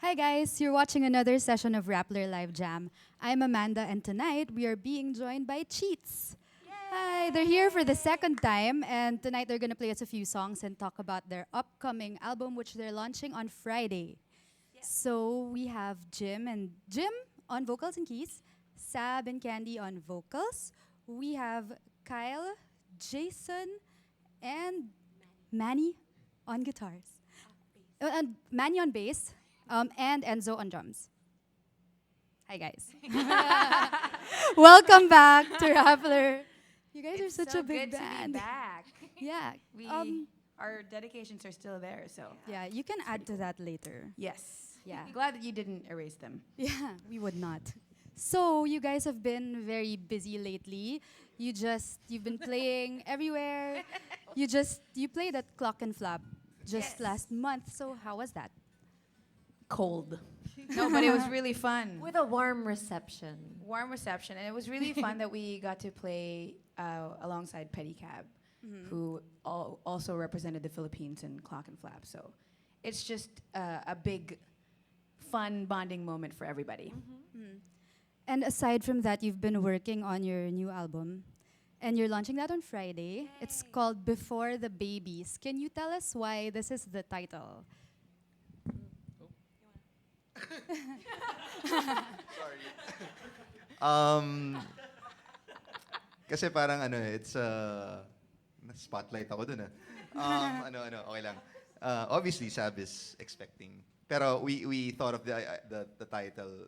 Hi guys, you're watching another session of Rappler Live Jam. I'm Amanda and tonight we are being joined by Cheats. Hi, they're here for the second time and tonight they're going to play us a few songs and talk about their upcoming album which they're launching on Friday. So we have Jim on vocals and keys, Sab and Candy on vocals. We have Kyle, Jason, and Manny on guitars. And Manny on bass, and Enzo on drums. Hi guys. Welcome back to Rappler. You guys are such so a big good band. to be back. Yeah. Our dedications are still there, so Yeah, you can add to that later. yes. Yeah. Glad that you didn't erase them. Yeah, we would not. So you guys have been very busy lately. You've been playing everywhere. You played at Clock and Flap just Yes. last month. So how was that? Cold. No, but it was really fun. With a warm reception. Warm reception, and it was really fun that we got to play alongside Pedicab, who also represented the Philippines in Clock and Flap. So it's just a big, fun bonding moment for everybody. And aside from that, you've been working on your new album. And you're launching that on Friday. It's called Before the Babies. Can you tell us why this is the title? Um, kasi parang it's spotlight ako dun. Okay lang. Obviously, Sab is expecting. Pero we thought of the title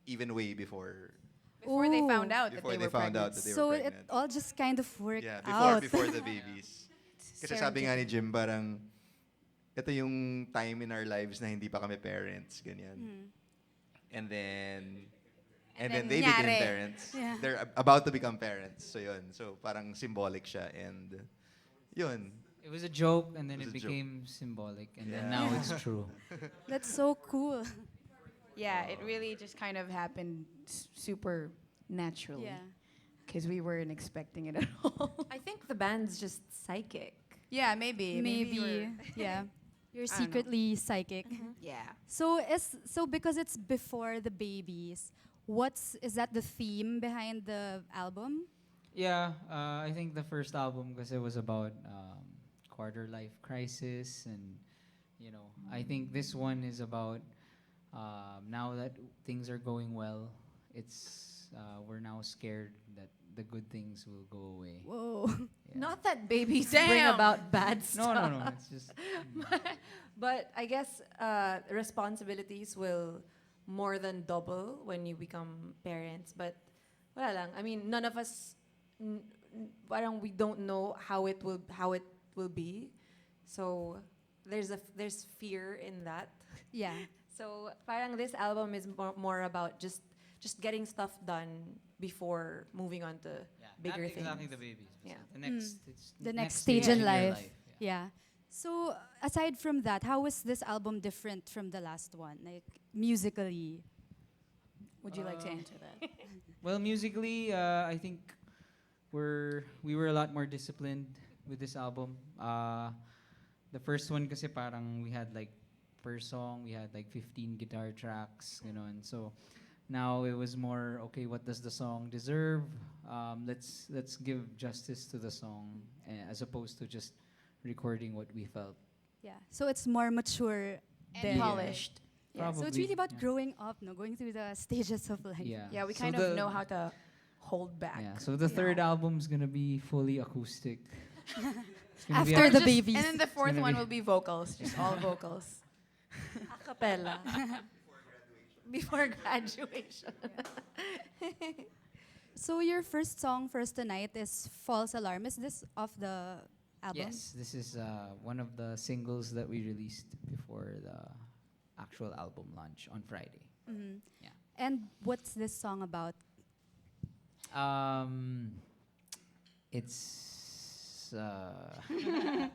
even way before Before they Ooh. found out that before they they were found pregnant. out that they So were it pregnant. all just kind of worked Yeah, out. before the babies. Kasi sabi nga ni Jim, parang ito yung time in our lives na hindi pa kami parents, ganyan. And then then they became nangyari. parents. Yeah. They're about to become parents. So yun. So parang symbolic siya and yun. It was a joke, and then It it was a joke. became symbolic, and then Yeah. now it's true. That's so cool. Yeah, it really just kind of happened super naturally. Yeah. Because we weren't expecting it at all. I think the band's just psychic. Yeah, maybe. Maybe. Yeah. You're know. secretly psychic. Yeah. So because it's before the babies, is that the theme behind the album? Yeah, I think the first album, because it was about quarter life crisis, and I think this one is about now that things are going well, we're now scared that the good things will go away. Whoa. Yeah. Not that babies bring Damn. about bad stuff. No. It's just But I guess responsibilities will more than double when you become parents. But wala lang. I mean, none of us, parang we don't know how it will be. So there's fear in that. Yeah. So parang this album is more about just getting stuff done before moving on to bigger not things. exactly the babies. Yeah. The next, it's The next stage in your life. Yeah. Yeah. So aside from that, how is this album different from the last one? Like musically? Would you like to answer that? Well, musically, I think we were a lot more disciplined with this album. The first one kasi parang we had like per song we had like 15 guitar tracks, and so now it was more okay. What does the song deserve? Let's give justice to the song as opposed to just recording what we felt. Yeah. So it's more mature And than polished. Yeah. So it's Probably, really about yeah. growing up, going through the stages of life. Yeah. Yeah, we So kind the- of know how to hold back. Yeah. So the third album's gonna be fully acoustic. It's gonna be After a- the Just- babies. And then the fourth gonna one be- will be vocals, just all vocals. Acapella. Before graduation. So your first song for us tonight is False Alarm. Is this off the album? Yes, this is one of the singles that we released before the actual album launch on Friday. Mhm. Yeah. And what's this song about? It's It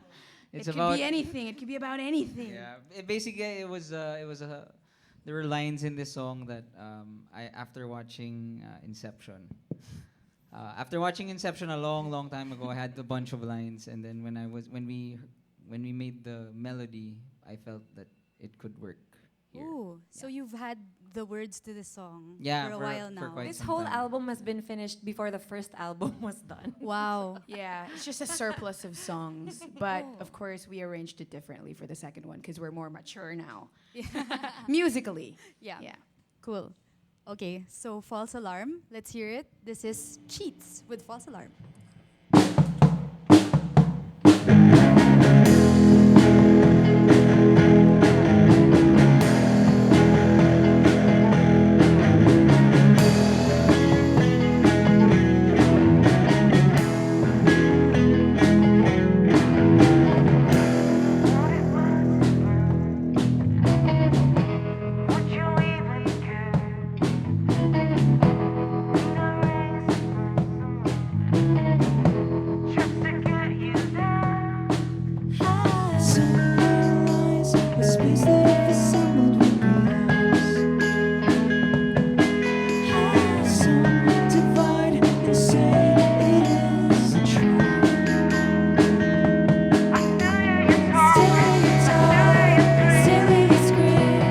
it's could about be anything. It could be about anything. yeah. Basically, it was a there were lines in this song that I after watching Inception. After watching Inception a long time ago, I had a bunch of lines, and then when we made the melody, I felt that it could work here. Ooh, so Yeah. you've had the words to the song Yeah, for a while now. for quite This some whole time. album has been finished before the first album was done. Wow. Yeah, it's just a surplus of songs. But Oh. of course, we arranged it differently for the second one because we're more mature now. Yeah. Musically. Yeah. Yeah. Cool. Okay, so False Alarm. Let's hear it. This is Cheats with False Alarm. Would you even care? Just to get you there. Somewhere lies a space that I've assembled with yours. Some divide and say it isn't true. I still hear you talk. Still you talk, still you scream.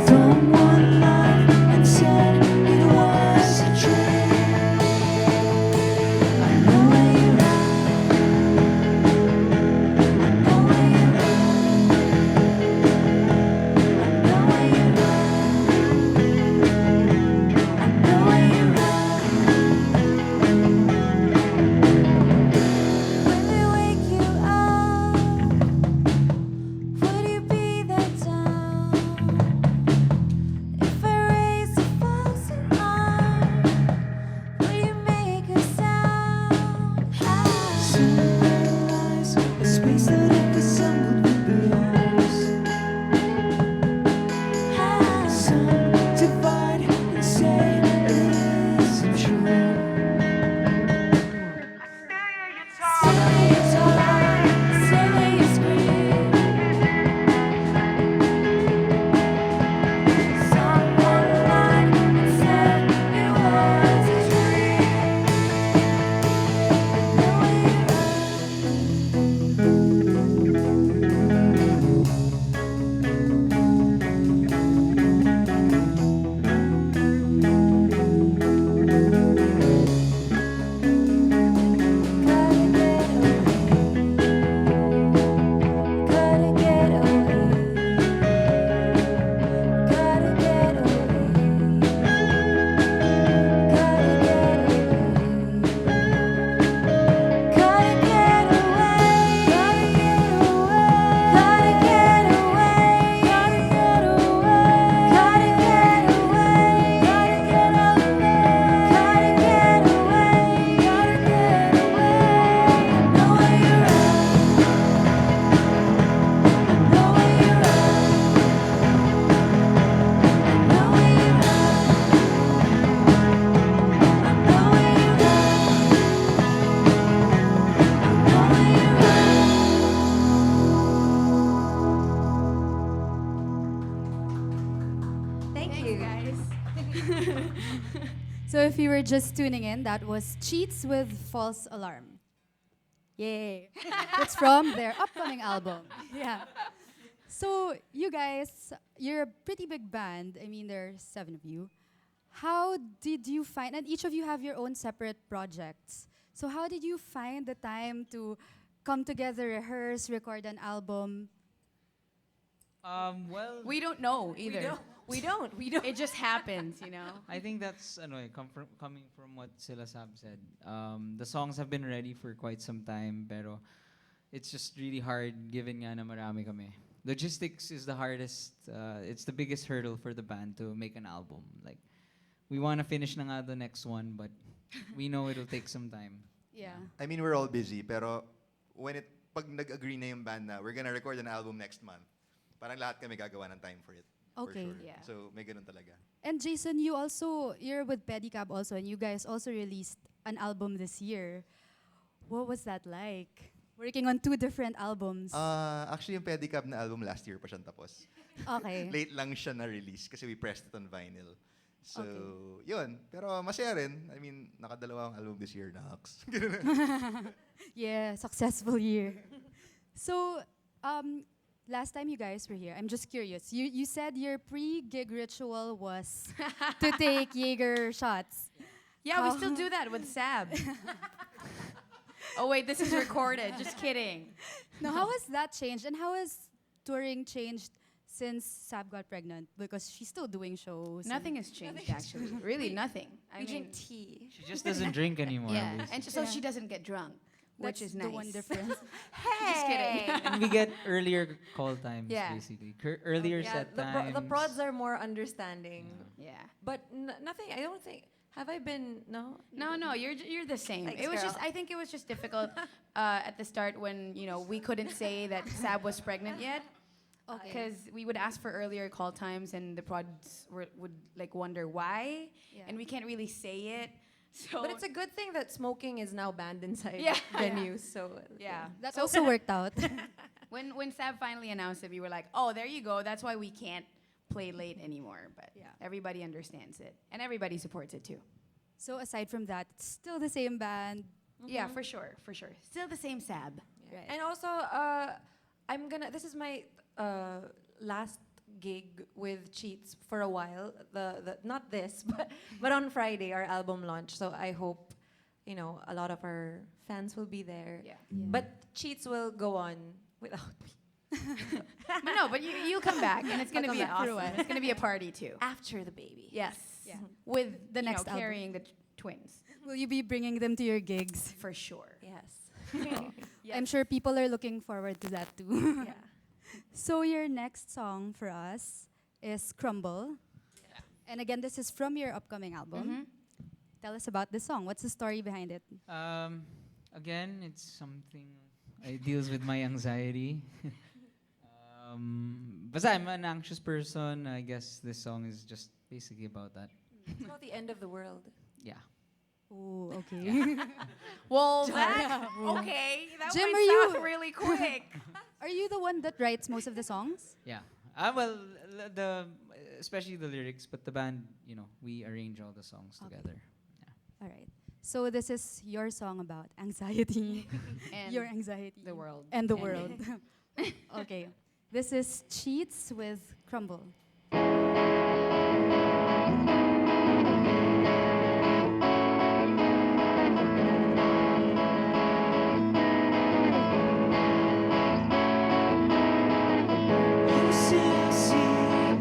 Someone lied and said it was a dream. I know where you're at. I know where you're at. I know where you're at. I know where you're at. When they wake you up, would you be there down? If I raise a false alarm, will you make a sound? Somewhere lies a space that I've assembled with yours. Some divide and say it isn't true. Still hear you Still talk. you talk, still you scream. Someone lied and said it was a dream. Know where you're gotta get away. Gotta get away. Gotta get away. Gotta get away. Gotta get away. Gotta get away. Gotta get away. Gotta get away. Gotta get away. Gotta get away. Gotta get away. I know where you're at. I know where you're at. I know where you're at. I know where you're at. Thank you. So if you were just tuning in, that was Cheats with False Alarm. Yay. That's from their upcoming album. Yeah. So you guys, you're a pretty big band. I mean, there are 7 of you. How did you find, and each of you have your own separate projects. So how did you find the time to come together, rehearse, record an album? Well, We don't know either. We don't. It just happens, you know? I think that's coming from what Sila Sab said. The songs have been ready for quite some time, pero it's just really hard given nga na marami kami. Logistics is the hardest. It's the biggest hurdle for the band to make an album. Like, we want to finish na nga the next one, but we know it'll take some time. Yeah. I mean, we're all busy, pero pag nag-agree na yung band na we're gonna record an album next month, parang lahat kami gagawa ng time for it. Okay. For sure. Yeah. So, may ganun talaga. And Jason, you're with Pedicab also, and you guys also released an album this year. What was that like? Working on 2 different albums. Actually, yung Pedicab na album last year pa siyang tapos. Okay. Late lang siya na-release kasi we pressed it on vinyl. So, Okay. yun. Pero masaya rin. I mean, nakadalawang album this year, Nax. Yeah, successful year. So, Last time you guys were here, I'm just curious. You said your pre-gig ritual was to take Jaeger shots. Yeah, we still do that with Sab. Oh wait, this is recorded. Just kidding. Now, how has that changed, and how has touring changed since Sab got pregnant? Because she's still doing shows. and- Nothing has changed actually. Really, nothing. I We mean, drink tea. She just doesn't drink anymore. yeah, basically. and so Yeah. she doesn't get drunk, which That's is nice. the one difference. Just kidding. And we get earlier call times, Yeah. basically. Earlier Yeah, set the, times. the prods are more understanding. Yeah. But nothing, I don't think, have I been, no? No, you're the same. Thanks, it was girl. just I think it was just difficult at the start when we couldn't say that Sab was pregnant yet. Okay. Because we would ask for earlier call times and the prods would like wonder why, Yeah. and we can't really say it. So But it's a good thing that smoking is now banned inside Yeah. venues. So yeah. That So also worked out. when Sab finally announced it, we were like, oh, there you go. That's why we can't play late anymore. But Yeah. everybody understands it and everybody supports it too. So aside from that, it's still the same band. Yeah, for sure. Still the same Sab. Right. And also, this is my last gig with Cheats for a while. Not this, but on Friday, our album launch. So I hope, a lot of our fans will be there. Yeah. But Cheats will go on without me. But no, but you'll come back and it's gonna I'll be come back. awesome. It's gonna be a party too. After the baby. Yes. Yeah. With The next album. carrying the twins Will you be bringing them to your gigs? for sure. Yes. I'm sure people are looking forward to that too. Yeah. So your next song for us is Crumble. And again, this is from your upcoming album. Mhm. Tell us about this song. What's the story behind it? Again, it's something it deals with my anxiety. But I'm an anxious person. I guess this song is just basically about that. It's about the end of the world. Yeah. Oh, okay. Well, that okay. That Jim, went are you- south really quick. Are you the one that writes most of the songs? Yeah. Well, especially the lyrics, but the band, we arrange all the songs Okay. together. All right. So this is your song about anxiety, And your anxiety, the world and the ending. world. Okay. This is Cheats with Crumble. You see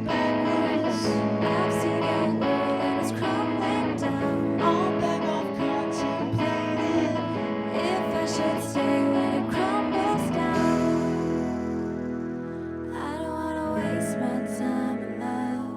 backwards. I've seen your world and it's crumbling down. All back off contemplated. If I should stay when it crumbles down. I don't wanna waste my time in love.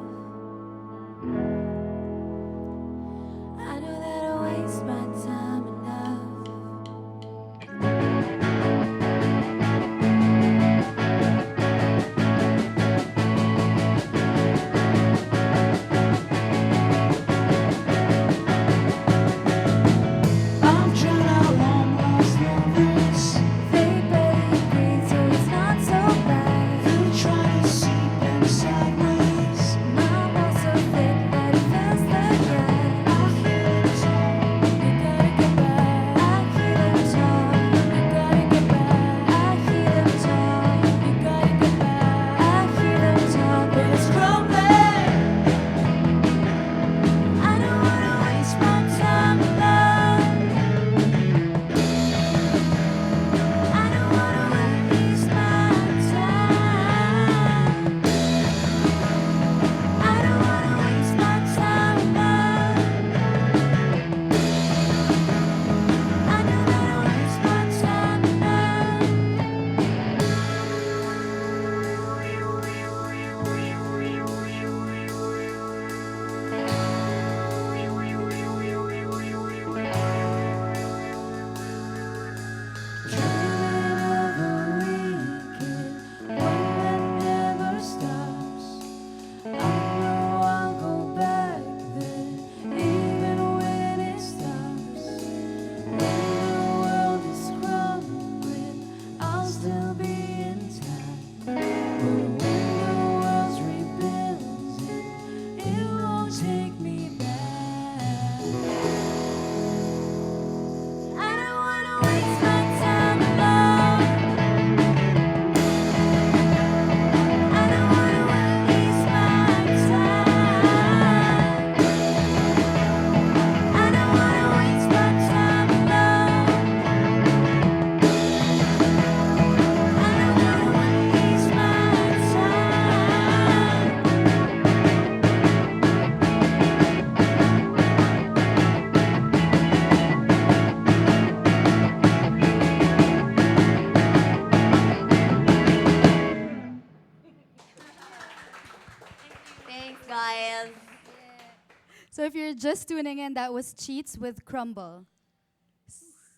So if you're just tuning in, that was Cheats with Crumble.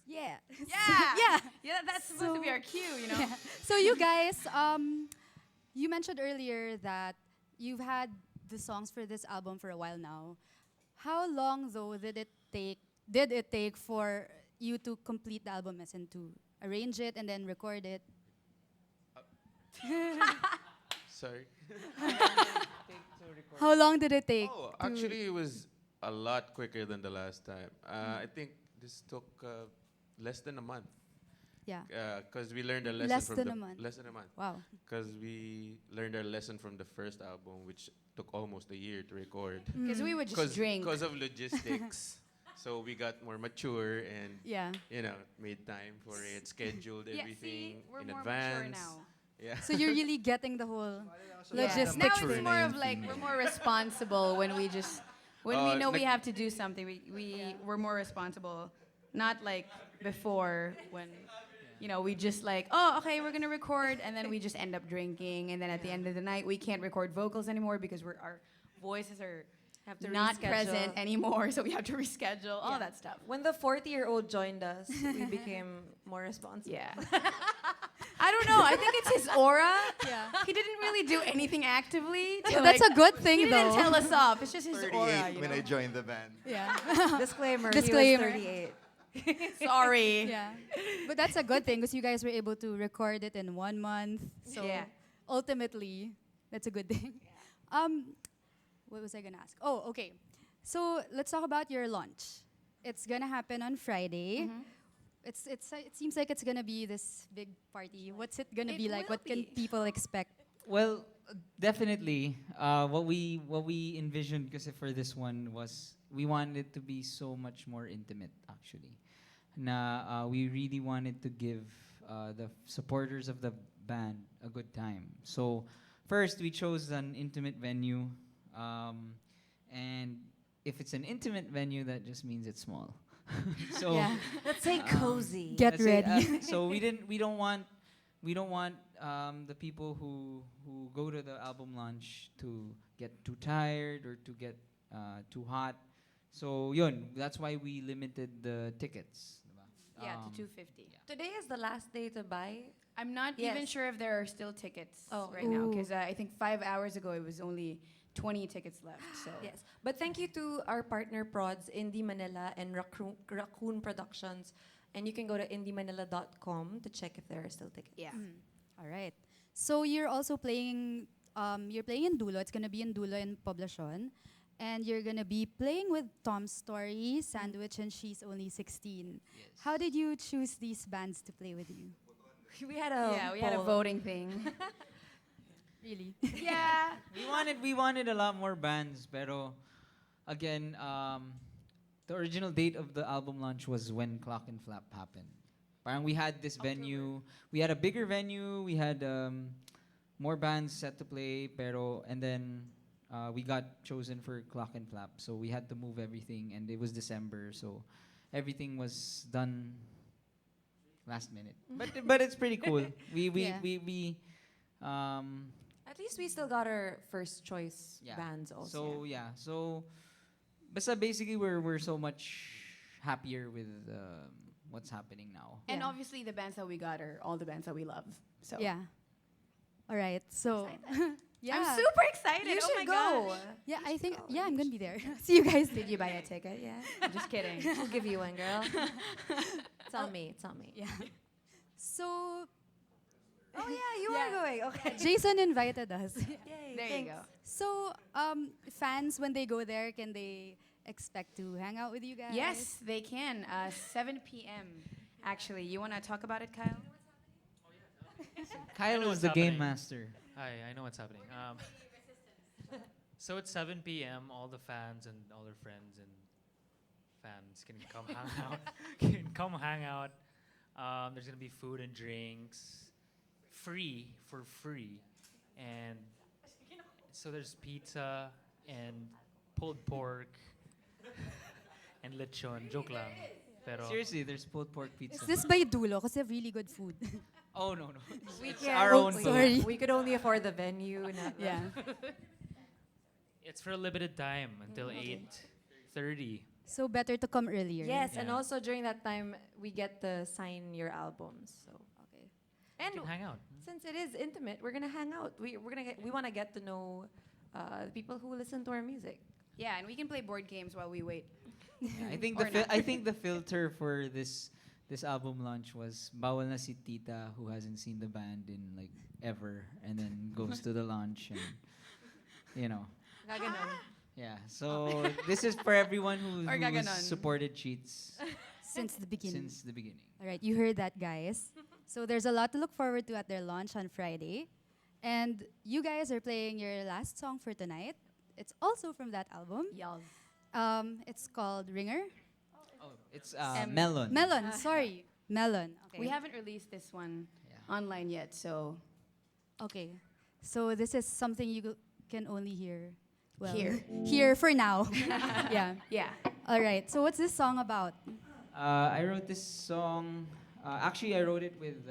Yeah. Yeah. Yeah. Yeah, that's supposed to be So- our cue, you know? Yeah. So you guys, you mentioned earlier that you've had the songs for this album for a while now. How long though did it take? Did it take for you to complete the album, as in to arrange it and then record it? Sorry. How long did it take? Oh, to- actually, it was a lot quicker than the last time. I think this took less than a month. Yeah. Because we learned a lesson Less from than the a month. less than a month. Wow. Because we learned our lesson from the first album, which took almost a year to record. Because we would just drink. Because of logistics. So we got more mature and Yeah. made time for it, scheduled Yeah, everything see, we're in more advance. mature now. Yeah. So you're really getting the whole Yeah. logistics. Now Mature it's na more yung of like thing. we're more responsible when we just when we know we nag- have to do something. We're more responsible, not like before when we just like, oh, okay, we're gonna record, and then we just end up drinking, and then at the end of the night we can't record vocals anymore because our voices are Have to not reschedule. present anymore, so we have to reschedule all that stuff. When the 40-year-old joined us, we became more responsible. Yeah. I don't know. I think it's his aura. Yeah. He didn't really do anything actively. To, That's like, a good thing he didn't though. tell us off. It's just his 38 aura. You when know? I joined the band. Yeah. Disclaimer, Disclaimer. he was 38. Sorry. Yeah. But that's a good thing because you guys were able to record it in 1 month. So Yeah. ultimately, that's a good thing. What was I gonna ask? Oh, okay. So let's talk about your launch. It's gonna happen on Friday. It seems like it's gonna be this big party. What's it gonna It be like? will What can be. people expect? Well, definitely. What we envisioned because for this one was we wanted it to be so much more intimate. Actually, we really wanted to give the supporters of the band a good time. So first we chose an intimate venue, and if it's an intimate venue, that just means it's small. So. Yeah. Let's say cozy. Get Let's say, ready. so we don't want the people who go to the album launch to get too tired or to get too hot. So yun, that's why we limited the tickets. diba? Yeah, Um, to 250. Today is the last day to buy. I'm not even Yes. sure if there are still tickets Oh. right now Ooh. because I think 5 hours ago it was only 20 tickets left. So Yes. But thank you to our partner prods, Indie Manila and Raccoon Productions. And you can go to indiemanila.com to check if there are still tickets. yeah. All right. So you're also playing. You're playing in Dulo. It's gonna be in Dulo in Poblacion, and you're gonna be playing with Tom's Story, Sandwich, and She's Only 16. How did you choose these bands to play with you? We had a Yeah, we had a poll. voting thing. Really? yeah. we wanted a lot more bands, pero again, the original date of the album launch was when Clock and Flap happened. Parang we had this venue, we had a bigger venue, we had more bands set to play, and then we got chosen for Clock and Flap, so we had to move everything, and it was December, so everything was done last minute. But it's pretty cool. Yeah. We At least we still got our first choice Yeah. bands also. So basta basically we're so much happier with what's happening now. And Yeah. obviously the bands that we got are all the bands that we love. So Yeah. All right. So. Yeah. I'm super excited. You oh should my go. gosh. Yeah, I think. Yeah, I'm gonna be there. See you guys. Did you buy a ticket yet? I'm just kidding. We'll give you one, girl. It's on me. It's on me. Yeah. So Oh yeah, you Yeah. are going. Okay. Jason invited us. Yay, There thanks. you go. So fans, when they go there, can they expect to hang out with you guys? Yes, they can. 7 p.m. Actually, you want to talk about it, Kyle? Kyle know is the what's game happening. master. Hi, I know what's happening. So it's 7 p.m. All the fans and all their friends and fans can come hang out. Can come hang out. There's gonna be food and drinks, free for free, and so there's pizza and pulled pork and lechon. Joke lang. Pero Seriously, there's pulled pork pizza. Is this by Dulo? Because they have really good food. Oh no. We It's can't- our own Oh, food. sorry. We could only afford the venue. Not the- Yeah. it's for a limited time until 8. 8:30. So better to come earlier. Yes, and Yeah. also during that time we get to sign your albums. So Okay. and You can hang out. since it is intimate, we're gonna hang out. We want to get to know the people who listen to our music. Yeah, and we can play board games while we wait. Yeah, I think Or I think the filter for this album launch was bawal na si Tita who hasn't seen the band in like ever and then goes to the launch and you know. Gaganon. Yeah. So this is for everyone Or who's gaganon. supported Cheats Since the beginning. since the beginning. All right, you heard that, guys. So there's a lot to look forward to at their launch on Friday. And you guys are playing your last song for tonight. It's also from that album. Y'all. It's called Ringer. Oh, it's M- Melon. Melon, sorry. Melon. Okay. We haven't released this one Yeah. online yet, so Okay. So this is something you can only hear. Well, Here. Here for now. Yeah. yeah. All right. So what's this song about? I wrote this song. Actually, I wrote it with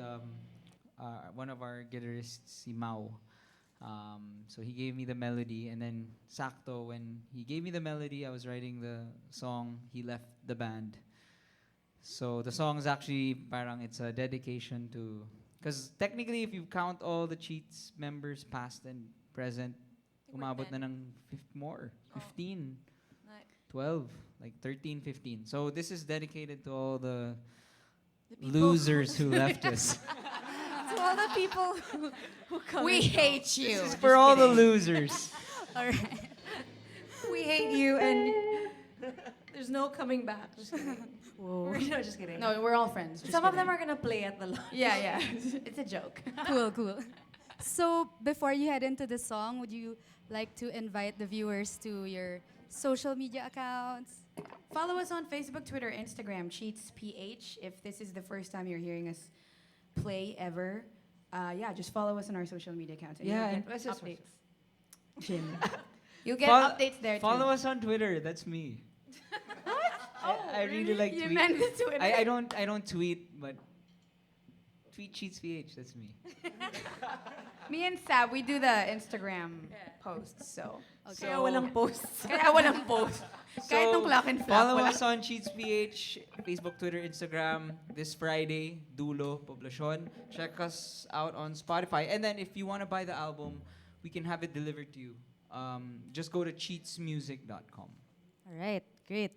one of our guitarists, si Mao. So he gave me the melody, and then sakto when he gave me the melody, I was writing the song. He left the band. So the song is actually parang it's a dedication to, because technically, if you count all the Cheats members, past and present, we're umabot 10. na ng 15, Like, 12, like 13, 15. So this is dedicated to all the the people losers who left us. to all the people who come. We and go. hate you. This is for all the losers. All right. We hate you, and there's no coming back. Just kidding. Whoa. No, just kidding. No, we're all friends. just Some of them kidding. are gonna play at the launch. Yeah, yeah. It's a joke. Cool, cool. So before you head into the song, would you like to invite the viewers to your social media accounts? Follow us on Facebook, Twitter, Instagram, CheatsPH. If this is the first time you're hearing us play ever, yeah, just follow us on our social media accounts. And Yeah, you'll and get what's this updates. Jim. You'll get Follow- updates there Follow too. us on Twitter. That's me. I really like You tweet. meant Twitter? I don't tweet, but tweet Cheats PH. That's me. Me and Sab, we do the Instagram posts, so. Kaya walang posts. Kaya walang post. Kahit nung clock and flap, follow wala. us on Cheats PH, Facebook, Twitter, Instagram. This Friday, Dulo, Poblacion. Check us out on Spotify. And then if you want to buy the album, we can have it delivered to you. Just go to cheatsmusic.com. All right, great.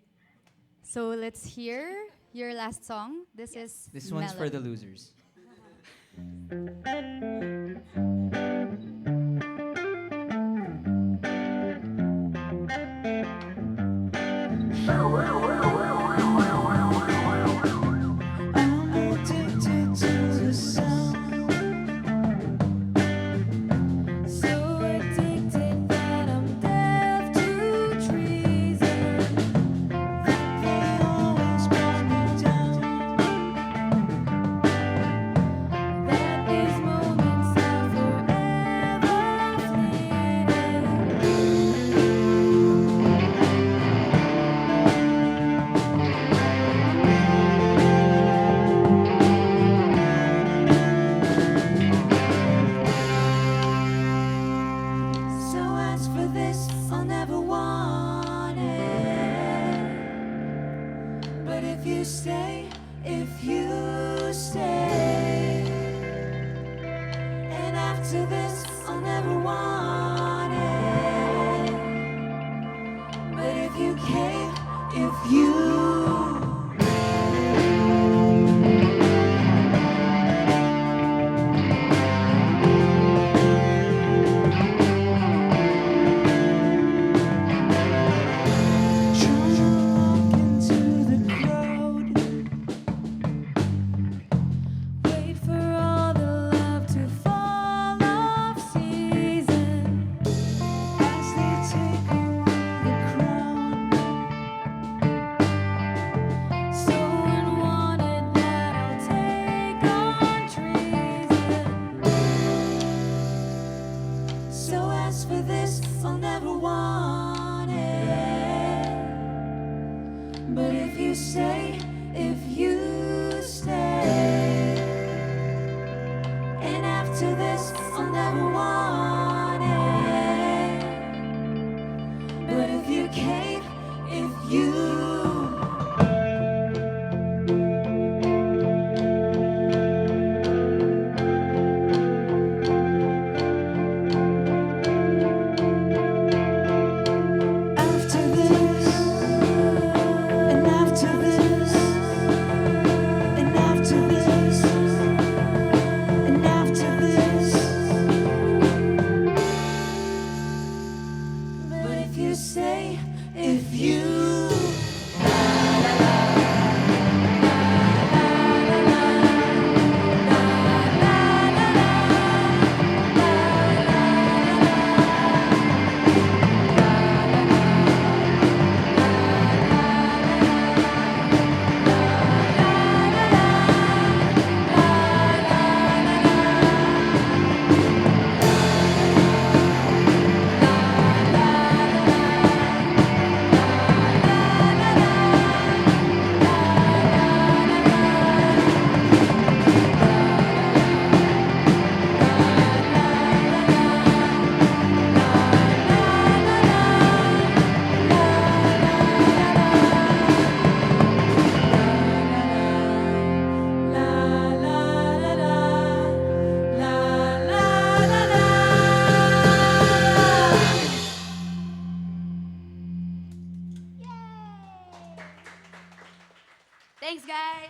So let's hear your last song. This is This one's for the Melon. losers. I'm addicted to the sound. So addicted that I'm deaf to treason. They always brought me down. That these moments are forever fleeting. So as for this, I'll never want it. But if you stay, and after this, I'll never want it. But if you came, if you Walk into the crowd. wait for all the love to fall off season. As they take away the crown. So unwanted that I'll take on treason. So as for this, I'll never want it. But if you stay, and after this, I'll never want it. But if you came, if you Thanks, guys.